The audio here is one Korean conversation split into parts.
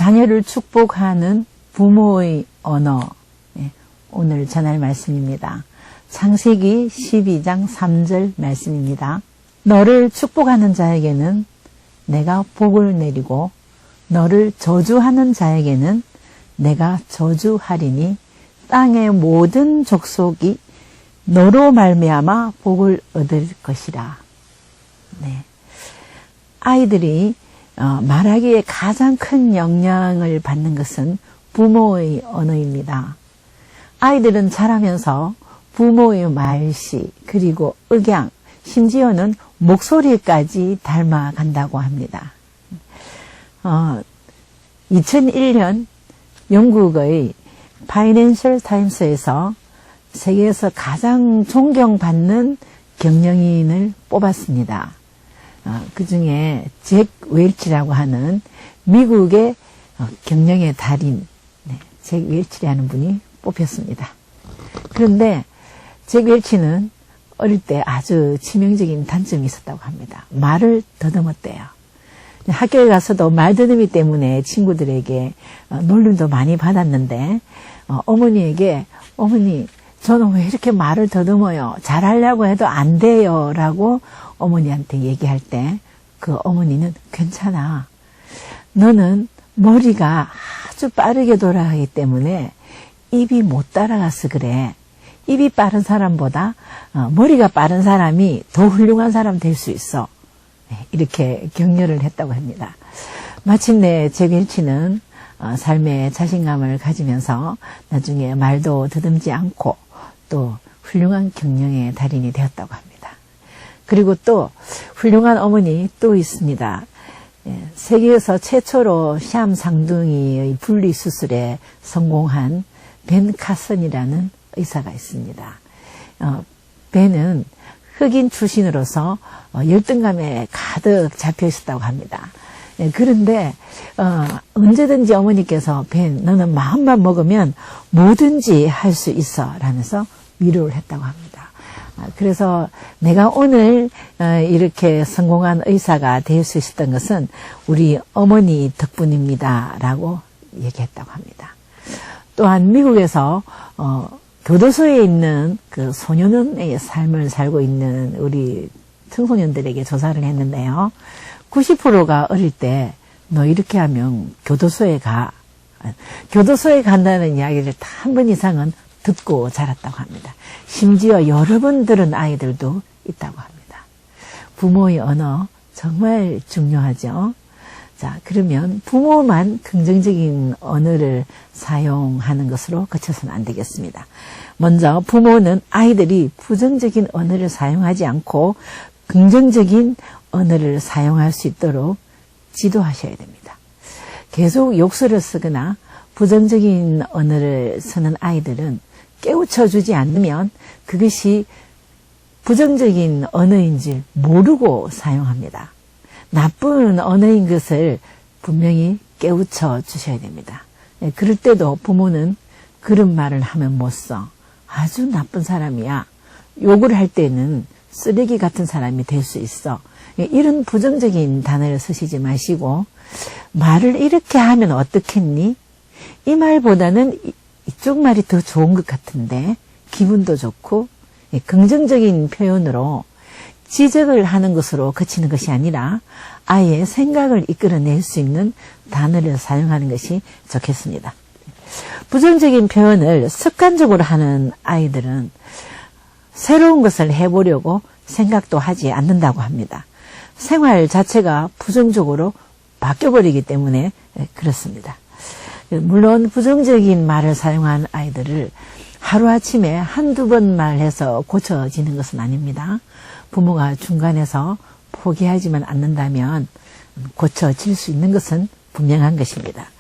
자녀를 축복하는 부모의 언어. 오늘 전할 말씀입니다. 창세기 12장 3절 말씀입니다. 너를 축복하는 자에게는 내가 복을 내리고 너를 저주하는 자에게는 내가 저주하리니 땅의 모든 족속이 너로 말미암아 복을 얻을 것이라. 네. 아이들이 말하기에 가장 큰 영향을 받는 것은 부모의 언어입니다. 아이들은 자라면서 부모의 말씨 그리고 억양 심지어는 목소리까지 닮아간다고 합니다. 2001년 영국의 파이낸셜 타임스에서 세계에서 가장 존경받는 경영인을 뽑았습니다. 그 중에 잭 웰치라고 하는 미국의 경영의 달인 잭 웰치라는 분이 뽑혔습니다. 그런데 잭 웰치는 어릴 때 아주 치명적인 단점이 있었다고 합니다. 말을 더듬었대요. 학교에 가서도 말더듬이 때문에 친구들에게 놀림도 많이 받았는데 어머니에게 어머니 저는 왜 이렇게 말을 더듬어요? 잘하려고 해도 안 돼요 라고 어머니한테 얘기할 때 그 어머니는 괜찮아. 너는 머리가 아주 빠르게 돌아가기 때문에 입이 못 따라가서 그래. 입이 빠른 사람보다 머리가 빠른 사람이 더 훌륭한 사람 될 수 있어. 이렇게 격려를 했다고 합니다. 마침내 잭 웰치는 삶에 자신감을 가지면서 나중에 말도 더듬지 않고 또 훌륭한 경영의 달인이 되었다고 합니다. 그리고 또 훌륭한 어머니 또 있습니다. 세계에서 최초로 시암 상둥이의 분리수술에 성공한 벤 카슨이라는 의사가 있습니다. 벤은 흑인 출신으로서 열등감에 가득 잡혀 있었다고 합니다. 그런데 언제든지 어머니께서 벤 너는 마음만 먹으면 뭐든지 할 수 있어 라면서 위로를 했다고 합니다. 그래서 내가 오늘 이렇게 성공한 의사가 될 수 있었던 것은 우리 어머니 덕분입니다 라고 얘기했다고 합니다. 또한 미국에서 교도소에 있는 그 소년의 삶을 살고 있는 우리 청소년들에게 조사를 했는데요. 90%가 어릴 때 너 이렇게 하면 교도소에 가. 교도소에 간다는 이야기를 한 번 이상은 듣고 자랐다고 합니다. 심지어 여러 번 들은 아이들도 있다고 합니다. 부모의 언어 정말 중요하죠. 자, 그러면 부모만 긍정적인 언어를 사용하는 것으로 그쳐서는 안 되겠습니다. 먼저 부모는 아이들이 부정적인 언어를 사용하지 않고 긍정적인 언어를 사용할 수 있도록 지도하셔야 됩니다. 계속 욕설을 쓰거나 부정적인 언어를 쓰는 아이들은 깨우쳐주지 않으면 그것이 부정적인 언어인 줄 모르고 사용합니다. 나쁜 언어인 것을 분명히 깨우쳐 주셔야 됩니다. 그럴 때도 부모는 그런 말을 하면 못 써. 아주 나쁜 사람이야. 욕을 할 때는 쓰레기 같은 사람이 될 수 있어. 이런 부정적인 단어를 쓰시지 마시고 말을 이렇게 하면 어떻겠니? 이 말보다는 이쪽 말이 더 좋은 것 같은데 기분도 좋고 긍정적인 표현으로 지적을 하는 것으로 그치는 것이 아니라 아이의 생각을 이끌어낼 수 있는 단어를 사용하는 것이 좋겠습니다. 부정적인 표현을 습관적으로 하는 아이들은 새로운 것을 해보려고 생각도 하지 않는다고 합니다. 생활 자체가 부정적으로 바뀌어버리기 때문에 그렇습니다. 물론 부정적인 말을 사용한 아이들을 하루아침에 한두 번 말해서 고쳐지는 것은 아닙니다. 부모가 중간에서 포기하지만 않는다면 고쳐질 수 있는 것은 분명한 것입니다.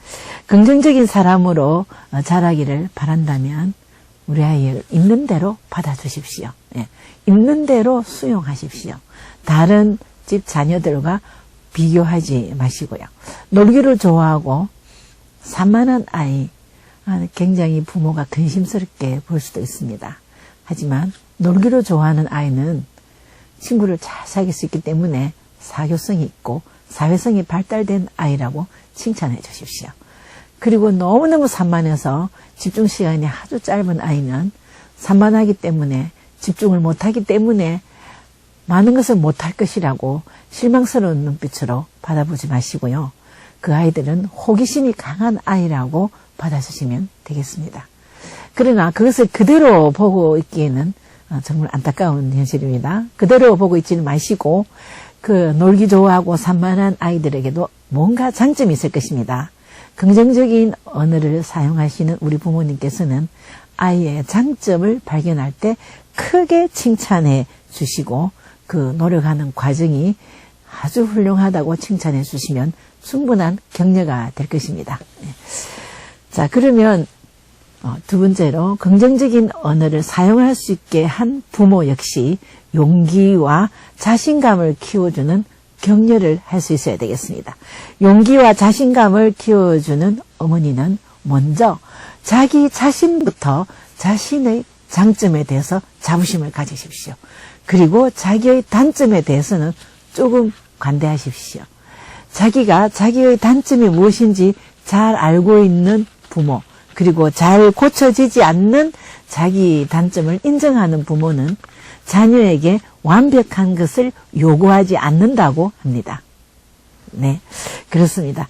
긍정적인 사람으로 자라기를 바란다면 우리 아이를 있는 대로 받아주십시오. 있는 대로 수용하십시오. 다른 집 자녀들과 비교하지 마시고요. 놀기를 좋아하고 산만한 아이, 굉장히 부모가 근심스럽게 볼 수도 있습니다. 하지만 놀기를 좋아하는 아이는 친구를 잘 사귈 수 있기 때문에 사교성이 있고 사회성이 발달된 아이라고 칭찬해 주십시오. 그리고 너무너무 산만해서 집중 시간이 아주 짧은 아이는 산만하기 때문에 집중을 못하기 때문에 많은 것을 못할 것이라고 실망스러운 눈빛으로 받아보지 마시고요. 그 아이들은 호기심이 강한 아이라고 받아주시면 되겠습니다. 그러나 그것을 그대로 보고 있기에는 정말 안타까운 현실입니다. 그대로 보고 있지는 마시고 그 놀기 좋아하고 산만한 아이들에게도 뭔가 장점이 있을 것입니다. 긍정적인 언어를 사용하시는 우리 부모님께서는 아이의 장점을 발견할 때 크게 칭찬해 주시고 그 노력하는 과정이 아주 훌륭하다고 칭찬해 주시면 충분한 격려가 될 것입니다. 자, 그러면 두 번째로 긍정적인 언어를 사용할 수 있게 한 부모 역시 용기와 자신감을 키워주는 격려를 할 수 있어야 되겠습니다. 용기와 자신감을 키워주는 어머니는 먼저 자기 자신부터 자신의 장점에 대해서 자부심을 가지십시오. 그리고 자기의 단점에 대해서는 조금 관대하십시오. 자기가 자기의 단점이 무엇인지 잘 알고 있는 부모, 그리고 잘 고쳐지지 않는 자기 단점을 인정하는 부모는 자녀에게 완벽한 것을 요구하지 않는다고 합니다. 네, 그렇습니다.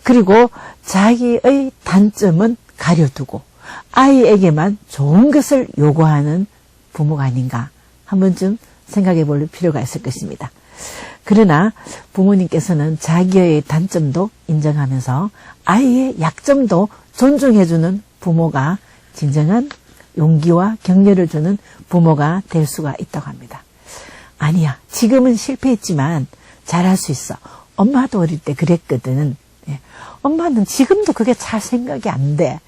그리고 자기의 단점은 가려두고 아이에게만 좋은 것을 요구하는 부모가 아닌가 한 번쯤 생각해 볼 필요가 있을 것입니다. 그러나 부모님께서는 자기의 단점도 인정하면서 아이의 약점도 존중해주는 부모가 진정한 용기와 격려를 주는 부모가 될 수가 있다고 합니다. 아니야, 지금은 실패했지만 잘할 수 있어. 엄마도 어릴 때 그랬거든. 엄마는 지금도 그게 잘 생각이 안 돼.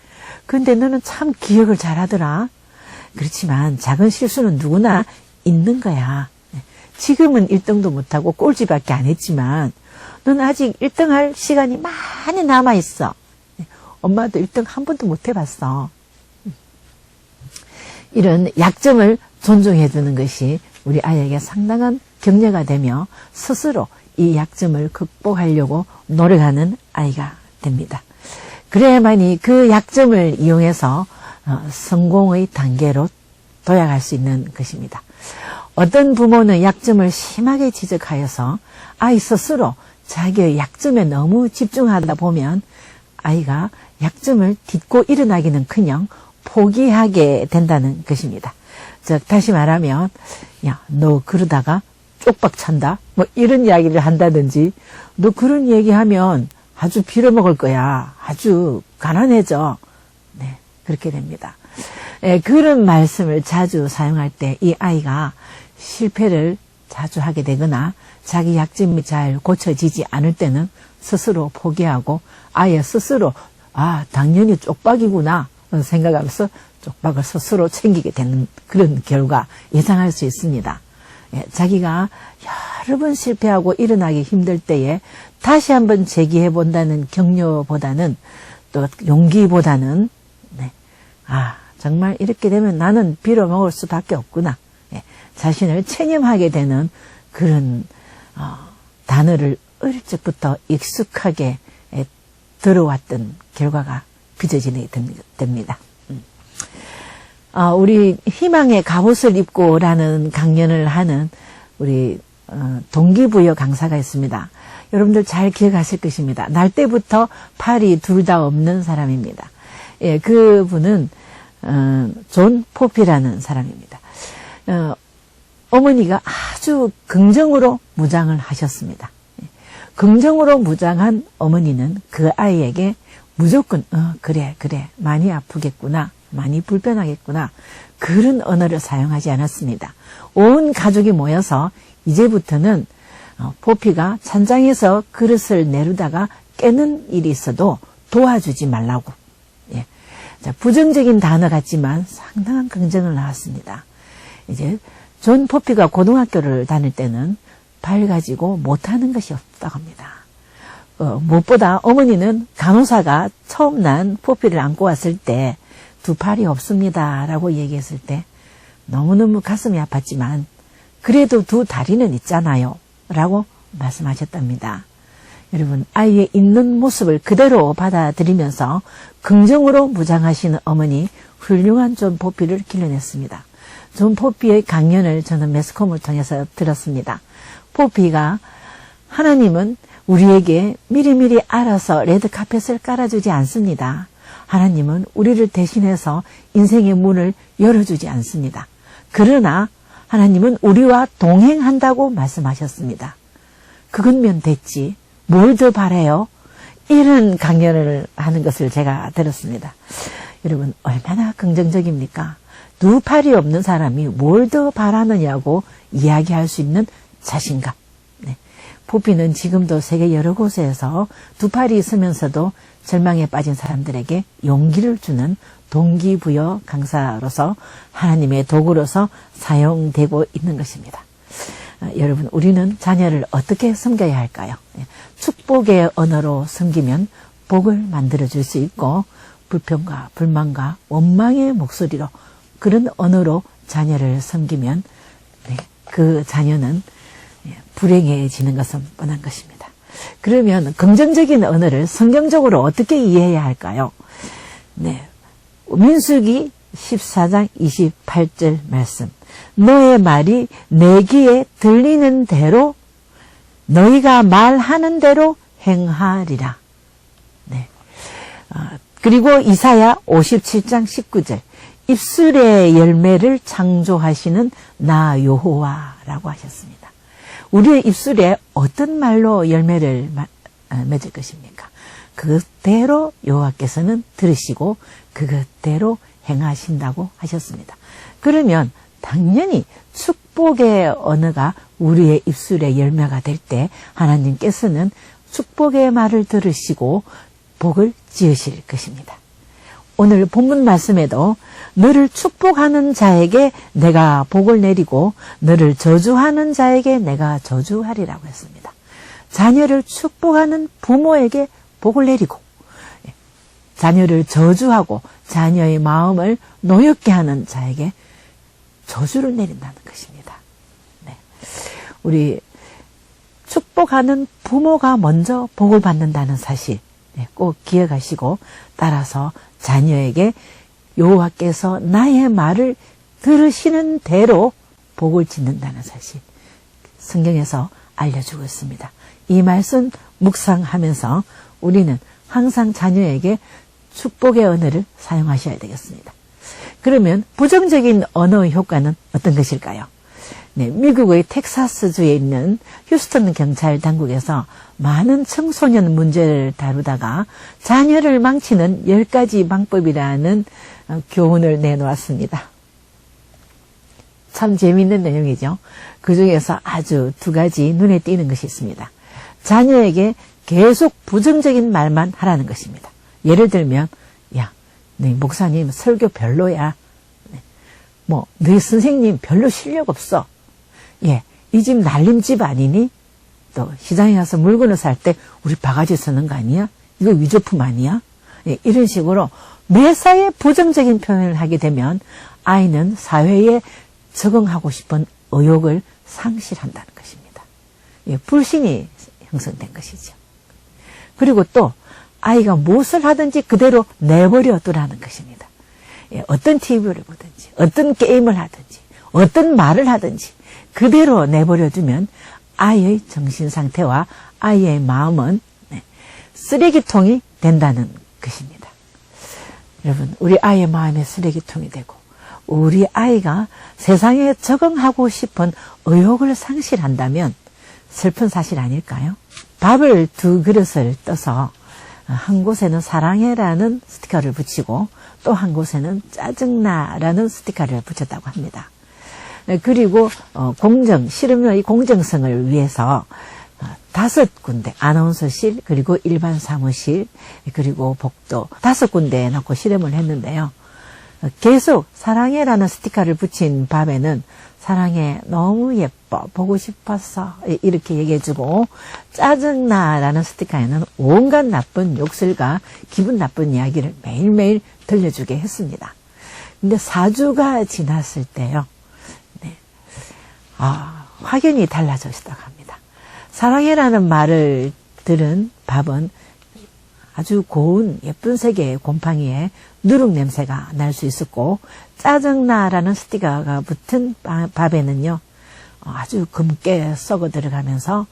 근데 너는 참 기억을 잘하더라. 그렇지만 작은 실수는 누구나 있는 거야. 지금은 1등도 못하고 꼴찌밖에 안 했지만 넌 아직 1등할 시간이 많이 남아있어. 엄마도 1등 한 번도 못 해봤어. 이런 약점을 존중해 주는 것이 우리 아이에게 상당한 격려가 되며 스스로 이 약점을 극복하려고 노력하는 아이가 됩니다. 그래야만이 그 약점을 이용해서 성공의 단계로 도약할 수 있는 것입니다. 어떤 부모는 약점을 심하게 지적하여서 아이 스스로 자기의 약점에 너무 집중하다 보면 아이가 약점을 딛고 일어나기는커녕 포기하게 된다는 것입니다. 즉 다시 말하면 야, 너 그러다가 쪽박 찬다? 뭐 이런 이야기를 한다든지 너 그런 얘기하면 아주 빌어먹을 거야. 아주 가난해져. 네, 그렇게 됩니다. 그런 말씀을 자주 사용할 때 이 아이가 실패를 자주 하게 되거나 자기 약점이 잘 고쳐지지 않을 때는 스스로 포기하고 아예 스스로 당연히 쪽박이구나 생각하면서 쪽박을 스스로 챙기게 되는 그런 결과 예상할 수 있습니다. 자기가 여러 번 실패하고 일어나기 힘들 때에 다시 한번 재기해 본다는 격려보다는 또 용기보다는 정말 이렇게 되면 나는 빌어먹을 수밖에 없구나. 자신을 체념하게 되는 그런 단어를 어릴 적부터 익숙하게 들어왔던 결과가 빚어지게 됩니다. 우리 희망의 갑옷을 입고라는 강연을 하는 우리 동기부여 강사가 있습니다. 여러분들 잘 기억하실 것입니다. 날 때부터 팔이 둘 다 없는 사람입니다. 그분은 존 포피라는 사람입니다. 어머니가 아주 긍정으로 무장을 하셨습니다. 긍정으로 무장한 어머니는 그 아이에게 무조건 그래 많이 아프겠구나, 많이 불편하겠구나 그런 언어를 사용하지 않았습니다. 온 가족이 모여서 이제부터는 포피가 찬장에서 그릇을 내려다가 깨는 일이 있어도 도와주지 말라고. 자, 부정적인 단어 같지만 상당한 긍정을 나왔습니다. 이제 존 포피가 고등학교를 다닐 때는 발 가지고 못하는 것이 없다고 합니다. 무엇보다 어머니는 간호사가 처음 난 포피를 안고 왔을 때 두 팔이 없습니다 라고 얘기했을 때 너무너무 가슴이 아팠지만 그래도 두 다리는 있잖아요 라고 말씀하셨답니다. 여러분, 아이의 있는 모습을 그대로 받아들이면서 긍정으로 무장하시는 어머니, 훌륭한 존 포피를 길러냈습니다. 존 포피의 강연을 저는 매스컴을 통해서 들었습니다. 포피가 하나님은 우리에게 미리미리 알아서 레드카펫을 깔아주지 않습니다. 하나님은 우리를 대신해서 인생의 문을 열어주지 않습니다. 그러나 하나님은 우리와 동행한다고 말씀하셨습니다. 그것면 됐지. 뭘 더 바라요? 이런 강연을 하는 것을 제가 들었습니다. 여러분, 얼마나 긍정적입니까? 두 팔이 없는 사람이 뭘 더 바라느냐고 이야기할 수 있는 자신감. 네. 포피는 지금도 세계 여러 곳에서 두 팔이 있으면서도 절망에 빠진 사람들에게 용기를 주는 동기부여 강사로서 하나님의 도구로서 사용되고 있는 것입니다. 여러분, 우리는 자녀를 어떻게 섬겨야 할까요? 축복의 언어로 섬기면 복을 만들어줄 수 있고, 불평과 불만과 원망의 목소리로 그런 언어로 자녀를 섬기면 그 자녀는 불행해지는 것은 뻔한 것입니다. 그러면 긍정적인 언어를 성경적으로 어떻게 이해해야 할까요? 네, 민수기 14장 28절 말씀. 너의 말이 내 귀에 들리는 대로 너희가 말하는 대로 행하리라. 네. 그리고 이사야 57장 19절. 입술의 열매를 창조하시는 나 여호와라고 하셨습니다. 우리의 입술에 어떤 말로 열매를 맺을 것입니까? 그대로 여호와께서는 들으시고 그것대로 행하신다고 하셨습니다. 그러면 당연히 축복의 언어가 우리의 입술의 열매가 될 때 하나님께서는 축복의 말을 들으시고 복을 지으실 것입니다. 오늘 본문 말씀에도 너를 축복하는 자에게 내가 복을 내리고 너를 저주하는 자에게 내가 저주하리라고 했습니다. 자녀를 축복하는 부모에게 복을 내리고 자녀를 저주하고 자녀의 마음을 노엽게 하는 자에게 저주를 내린다는 것입니다. 네. 우리 축복하는 부모가 먼저 복을 받는다는 사실 꼭 기억하시고 따라서 자녀에게 여호와께서 나의 말을 들으시는 대로 복을 짓는다는 사실 성경에서 알려주고 있습니다. 이 말씀 묵상하면서 우리는 항상 자녀에게 축복의 언어를 사용하셔야 되겠습니다. 그러면 부정적인 언어의 효과는 어떤 것일까요? 네, 미국의 텍사스주에 있는 휴스턴 경찰 당국에서 많은 청소년 문제를 다루다가 자녀를 망치는 10가지 방법이라는 교훈을 내놓았습니다. 참 재미있는 내용이죠. 그 중에서 아주 2가지 눈에 띄는 것이 있습니다. 자녀에게 계속 부정적인 말만 하라는 것입니다. 예를 들면, 야, 네 목사님 설교 별로야. 뭐, 너희 선생님 별로 실력 없어. 예, 이 집 날림 집 아니니? 또 시장에 가서 물건을 살 때 우리 바가지 쓰는 거 아니야? 이거 위조품 아니야? 예, 이런 식으로 매사에 부정적인 표현을 하게 되면 아이는 사회에 적응하고 싶은 의욕을 상실한다는 것입니다. 예, 불신이 형성된 것이죠. 그리고 또 아이가 무엇을 하든지 그대로 내버려 두라는 것입니다. 예, 어떤 TV를 보든지 어떤 게임을 하든지 어떤 말을 하든지 그대로 내버려 두면 아이의 정신상태와 아이의 마음은 쓰레기통이 된다는 것입니다. 여러분, 우리 아이의 마음이 쓰레기통이 되고 우리 아이가 세상에 적응하고 싶은 의욕을 상실한다면 슬픈 사실 아닐까요? 밥을 2그릇을 떠서 한 곳에는 사랑해라는 스티커를 붙이고 또 한 곳에는 짜증나라는 스티커를 붙였다고 합니다. 그리고 실험의 공정성을 위해서 5군데 아나운서실 그리고 일반 사무실 그리고 복도 5군데에 놓고 실험을 했는데요. 계속 사랑해라는 스티커를 붙인 밥에는 사랑해 너무 예뻐 보고 싶었어 이렇게 얘기해주고 짜증나라는 스티커에는 온갖 나쁜 욕설과 기분 나쁜 이야기를 매일매일 들려주게 했습니다. 근데 4주가 지났을 때요. 확연히 달라졌다고 합니다. 사랑해라는 말을 들은 밥은 아주 고운 예쁜 색의 곰팡이에 누룩 냄새가 날 수 있었고, 짜증나라는 스티커가 붙은 밥에는요, 아주 검게 썩어 들어가면서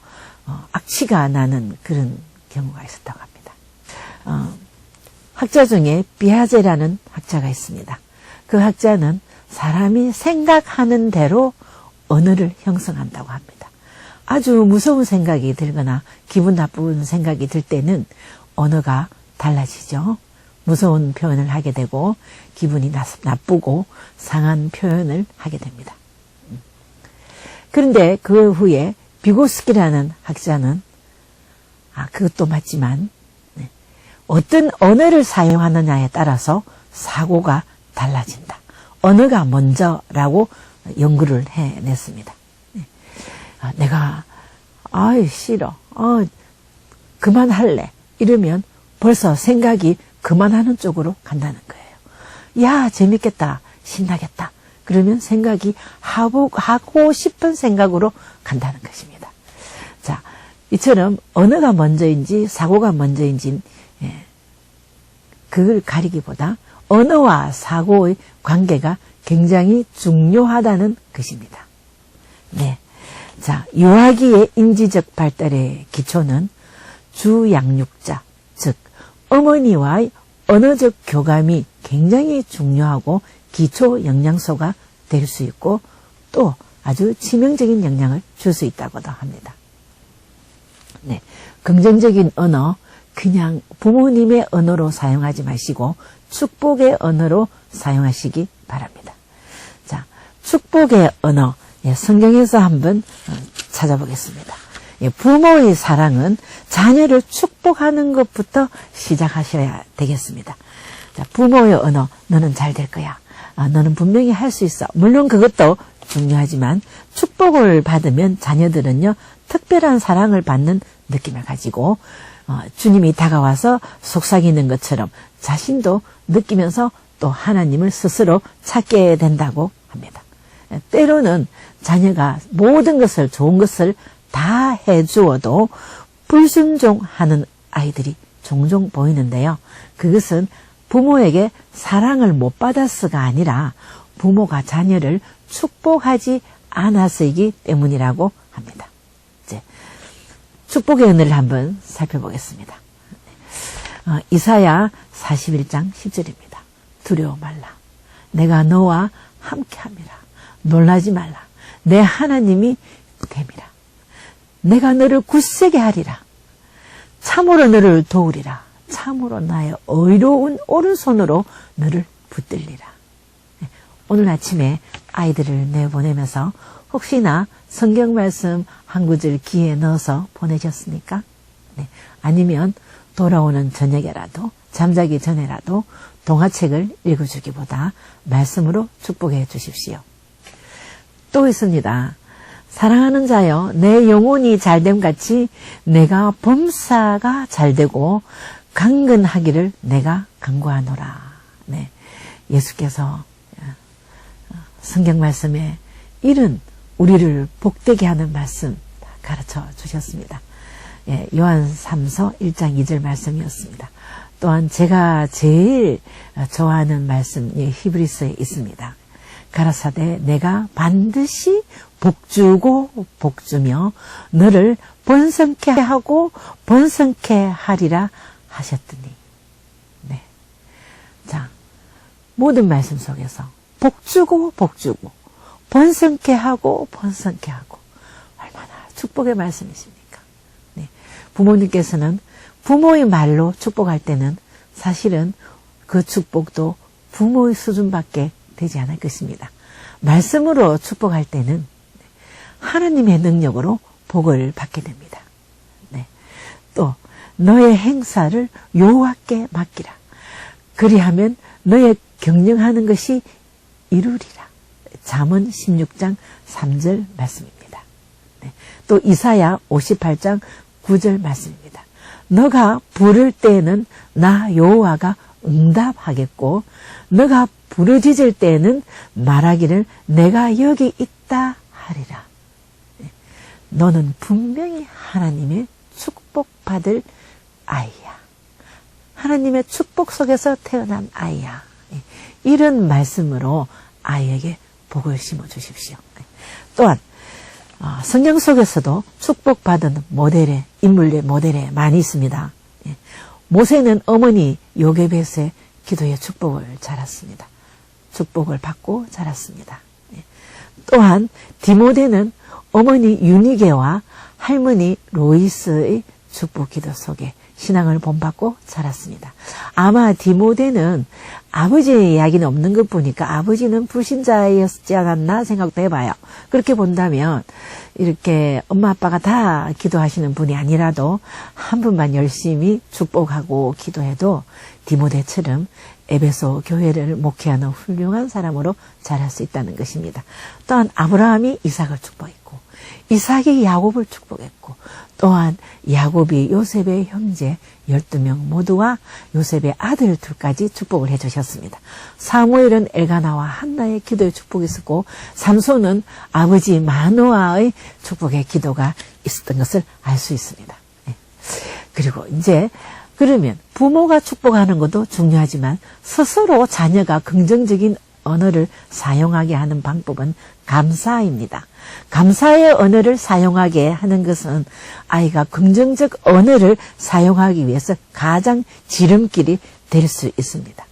악취가 나는 그런 경우가 있었다고 합니다. 학자 중에 비아제라는 학자가 있습니다. 그 학자는 사람이 생각하는 대로 언어를 형성한다고 합니다. 아주 무서운 생각이 들거나 기분 나쁜 생각이 들 때는 언어가 달라지죠. 무서운 표현을 하게 되고 기분이 나쁘고 상한 표현을 하게 됩니다. 그런데 그 후에 비고스키라는 학자는 그것도 맞지만 어떤 언어를 사용하느냐에 따라서 사고가 달라진다. 언어가 먼저라고 연구를 해냈습니다. 내가 싫어. 그만할래. 이러면 벌써 생각이 그만하는 쪽으로 간다는 거예요. 야, 재밌겠다. 신나겠다. 그러면 생각이 하고 싶은 생각으로 간다는 것입니다. 자, 이처럼 언어가 먼저인지 사고가 먼저인지 그걸 가리기보다 언어와 사고의 관계가 굉장히 중요하다는 것입니다. 네. 자, 유아기의 인지적 발달의 기초는 주양육자, 즉 어머니와의 언어적 교감이 굉장히 중요하고 기초 영양소가 될 수 있고 또 아주 치명적인 영향을 줄 수 있다고도 합니다. 네, 긍정적인 언어, 그냥 부모님의 언어로 사용하지 마시고 축복의 언어로 사용하시기 바랍니다. 자, 축복의 언어, 성경에서 한번 찾아보겠습니다. 부모의 사랑은 자녀를 축복하는 것부터 시작하셔야 되겠습니다. 자, 부모의 언어, 너는 잘 될 거야. 너는 분명히 할 수 있어. 물론 그것도 중요하지만 축복을 받으면 자녀들은요, 특별한 사랑을 받는 느낌을 가지고 주님이 다가와서 속삭이는 것처럼 자신도 느끼면서 또 하나님을 스스로 찾게 된다고 합니다. 때로는 자녀가 모든 것을, 좋은 것을 다 해주어도 불순종하는 아이들이 종종 보이는데요. 그것은 부모에게 사랑을 못 받았어가 아니라 부모가 자녀를 축복하지 않았기 때문이라고 합니다. 이제 축복의 은혜를 한번 살펴보겠습니다. 이사야 41장 10절입니다. 두려워 말라. 내가 너와 함께함이라. 놀라지 말라. 내 하나님이 됨이라. 내가 너를 굳세게 하리라. 참으로 너를 도우리라. 참으로 나의 의로운 오른손으로 너를 붙들리라. 오늘 아침에 아이들을 내보내면서 혹시나 성경 말씀 한 구절 귀에 넣어서 보내셨습니까? 네. 아니면 돌아오는 저녁에라도 잠자기 전에라도 동화책을 읽어주기보다 말씀으로 축복해 주십시오. 또 있습니다. 사랑하는 자여, 내 영혼이 잘됨 같이 내가 범사가 잘되고 강건하기를 내가 간구하노라. 네, 예수께서 성경 말씀에 이런 우리를 복되게 하는 말씀 가르쳐 주셨습니다. 예, 요한 3서 1장 2절 말씀이었습니다. 또한 제가 제일 좋아하는 말씀이 히브리서에 있습니다. 가라사대 내가 반드시 복주고 복주며 너를 번성케 하고 번성케 하리라 하셨더니. 네. 자, 모든 말씀 속에서 복주고 복주고 번성케 하고 번성케 하고 얼마나 축복의 말씀이십니까? 네. 부모님께서는 부모의 말로 축복할 때는 사실은 그 축복도 부모의 수준밖에 되지 않을 것입니다. 말씀으로 축복할 때는 하나님의 능력으로 복을 받게 됩니다. 네. 또 너의 행사를 여호와께 맡기라. 그리하면 너의 경영하는 것이 이루리라. 잠언 16장 3절 말씀입니다. 네. 또 이사야 58장 9절 말씀입니다. 너가 부를 때에는 나 여호와가 응답하겠고 너가 부르짖을 때에는 말하기를 내가 여기 있다 하리라. 너는 분명히 하나님의 축복받을 아이야. 하나님의 축복 속에서 태어난 아이야. 이런 말씀으로 아이에게 복을 심어 주십시오. 또한 성경 속에서도 축복받은 모델의 인물의 모델에 많이 있습니다. 모세는 어머니 요게벳의 기도의 축복을 자랐습니다. 축복을 받고 자랐습니다. 또한 디모데는 어머니 유니게와 할머니 로이스의 축복 기도 속에 신앙을 본받고 자랐습니다. 아마 디모데는 아버지의 이야기는 없는 것 보니까 아버지는 불신자였지 않았나 생각도 해봐요. 그렇게 본다면 이렇게 엄마 아빠가 다 기도하시는 분이 아니라도 한 분만 열심히 축복하고 기도해도 디모데처럼 에베소 교회를 목회하는 훌륭한 사람으로 자랄 수 있다는 것입니다. 또한 아브라함이 이삭을 축복했고 이삭이 야곱을 축복했고 또한 야곱이 요셉의 형제 12명 모두와 요셉의 아들 둘까지 축복을 해주셨습니다. 사무엘은 엘가나와 한나의 기도의 축복이 있었고 삼손은 아버지 마노아의 축복의 기도가 있었던 것을 알 수 있습니다. 그리고 이제 그러면 부모가 축복하는 것도 중요하지만 스스로 자녀가 긍정적인 언어를 사용하게 하는 방법은 감사입니다. 감사의 언어를 사용하게 하는 것은 아이가 긍정적 언어를 사용하기 위해서 가장 지름길이 될 수 있습니다.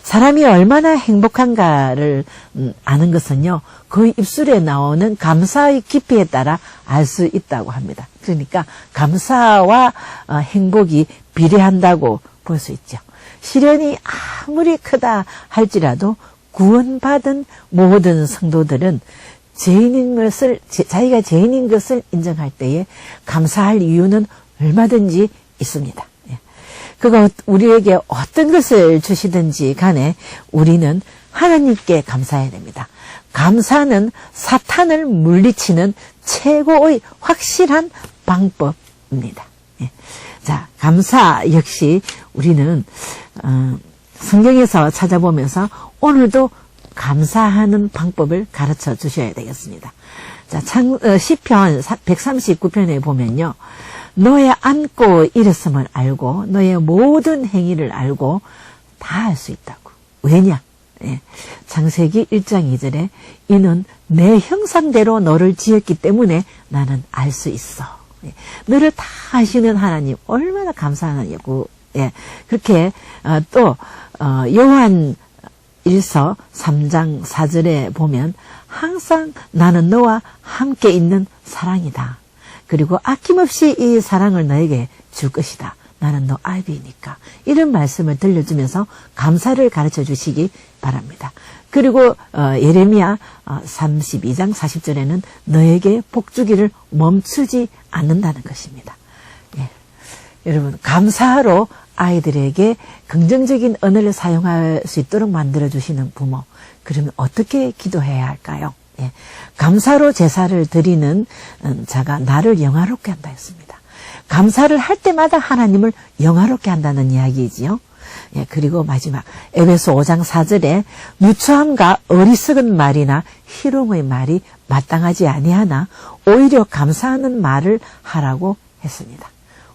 사람이 얼마나 행복한가를 아는 것은요, 그 입술에 나오는 감사의 깊이에 따라 알 수 있다고 합니다. 그러니까 감사와 행복이 비례한다고 볼 수 있죠. 시련이 아무리 크다 할지라도 구원받은 모든 성도들은 자기가 죄인인 것을 인정할 때에 감사할 이유는 얼마든지 있습니다. 그가 우리에게 어떤 것을 주시든지 간에 우리는 하나님께 감사해야 됩니다. 감사는 사탄을 물리치는 최고의 확실한 방법입니다. 자, 감사 역시 우리는 성경에서 찾아보면서 오늘도 감사하는 방법을 가르쳐 주셔야 되겠습니다. 자, 시편 139편에 보면요. 너의 앉고 일었음을 알고 너의 모든 행위를 알고 다 알 수 있다고. 왜냐? 창세기 1장 2절에 이는 내 형상대로 너를 지었기 때문에 나는 알 수 있어. 너를 다 아시는 하나님 얼마나 감사하냐고. 그렇게 또 요한 1서 3장 4절에 보면 항상 나는 너와 함께 있는 사랑이다. 그리고 아낌없이 이 사랑을 너에게 줄 것이다. 나는 너 아비니까. 이런 말씀을 들려주면서 감사를 가르쳐 주시기 바랍니다. 그리고 예레미야 32장 40절에는 너에게 복 주기를 멈추지 않는다는 것입니다. 여러분, 감사로 아이들에게 긍정적인 언어를 사용할 수 있도록 만들어주시는 부모, 그러면 어떻게 기도해야 할까요? 감사로 제사를 드리는 자가 나를 영화롭게 한다 했습니다. 감사를 할 때마다 하나님을 영화롭게 한다는 이야기지요. 그리고 마지막 에베소 5장 4절에 누추함과 어리석은 말이나 희롱의 말이 마땅하지 아니하나 오히려 감사하는 말을 하라고 했습니다.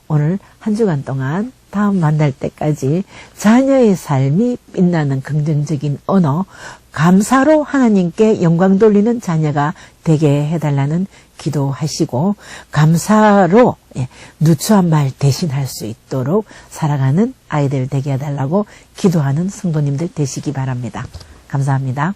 오늘 한 주간 동안 다음 만날 때까지 자녀의 삶이 빛나는 긍정적인 언어, 감사로 하나님께 영광 돌리는 자녀가 되게 해달라는 기도하시고 감사로 누추한 말 대신할 수 있도록 살아가는 아이들 되게 해달라고 기도하는 성도님들 되시기 바랍니다. 감사합니다.